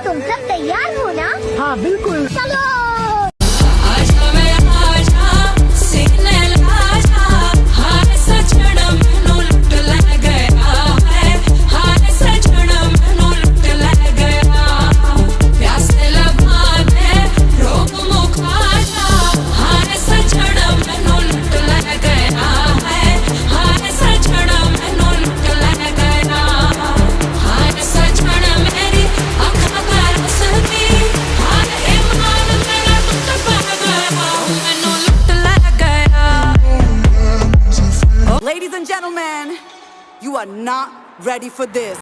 तुम सब तैयार हो ना? हाँ बिल्कुल। चलो। Ladies and gentlemen, you are not ready for this.